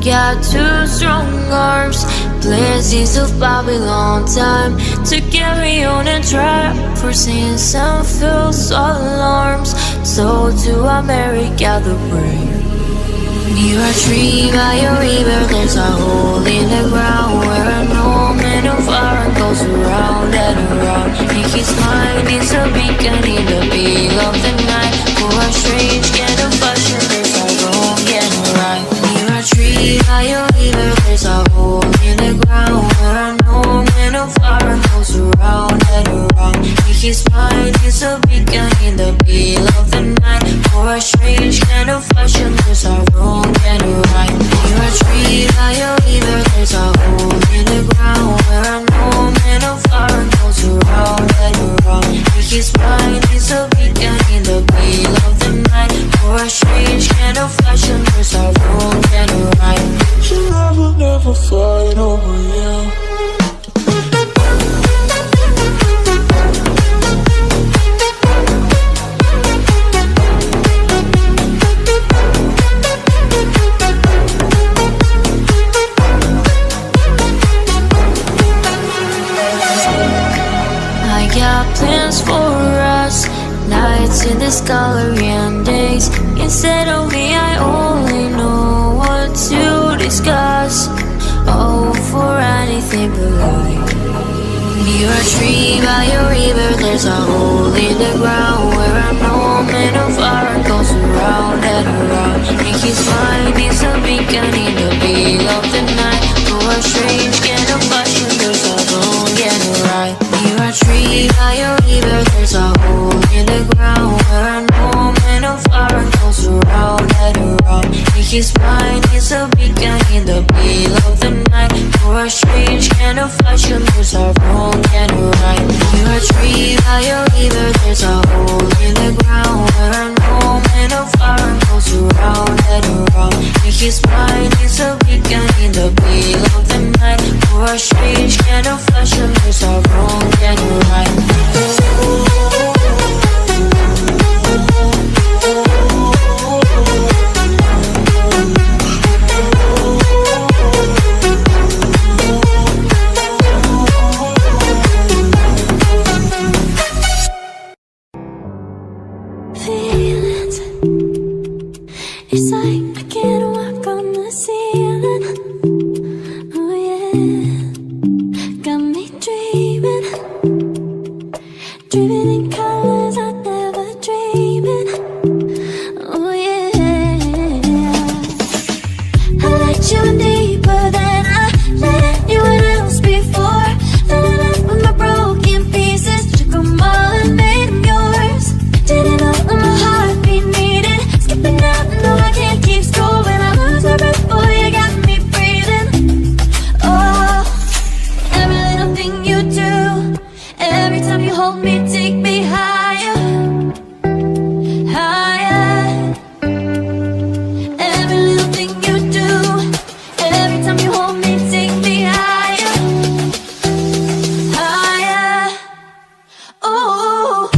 got two strong arms, blessings of Babylon, time to carry on and try. For sins and false alarms, so to America the brave. Near a tree by a river, there's a hole in the ground where an old man of iron goes around and around. In his mind is a beacon in the middle of the night. For a strange kind of fashion, there's a wrong and a right. Near a tree by a river, there's a hole in the ground where an old man of iron goes around and around. In his mind is a beacon in the middle of the night. For a strange kind of fashion, there's a wrong and a right. Near a tree by a river, there's a hole in the ground where an old man of iron goes around and around. In his mind is a beacon in the middle of the night. For a strange kind of fashion, there's a wrong and a right. Your love will never fight over you. Plans for us, nights in this gallery and days. Instead of me, I only know what to discuss. Oh, for anything but life. Near a tree by a river, there's a hole in the ground where an old man of iron goes around and around. In his mind is a beacon in the middle of the night. For a strange kind of fashion, there's a wrong and a right. Near a tree by a river, there's a hole in the ground where an old man of iron goes around and around. In his mind is a beacon in the middle of the night. For a strange kind of fashion, there's a wrong and a right. Near a tree by a river, there's a hole in the ground where an old man of iron goes around and around. In his mind is a beacon in the middle of the night. For a strange kind of fashion, there's a wrong and a right. Feelings, it's like I can't walk on the ceiling. Oh yeah, got me dreaming, dreaming in colors I never dreamed in. Oh yeah, I let you in deeper than I let anyone else before. Fell in love with my broken pieces, took them all and made them yours. Didn't know my heart be needed, skipping out, no I can't keep score. When I lose my breath, boy, you got me breathing. Oh, every little thing you do, every time you hold me, take me higher, higher. Every little thing you do, every time you hold me, take me higher, higher. Oh,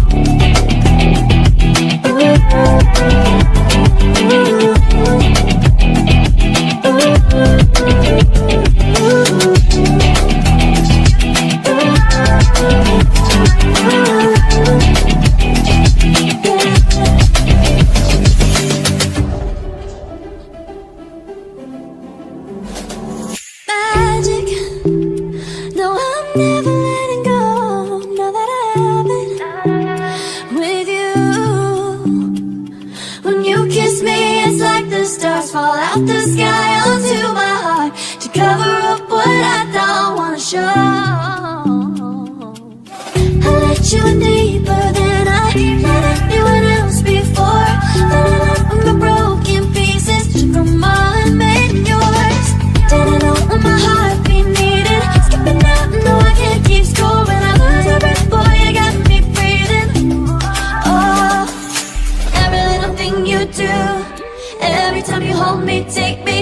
magic. No, I'm never letting go. Now that I have it with you. When you kiss me, it's like the stars fall out the sky onto my heart to cover up what I don't wanna show. I let you in deeper than I let anyone else before. Fell in love with my broken pieces, took them all and made them yours. Didn't know my heart be needed, skipping out, no I can't keep score. When I lose my breath, boy, you got me breathing. Oh, every little thing you do, every time you hold me, take me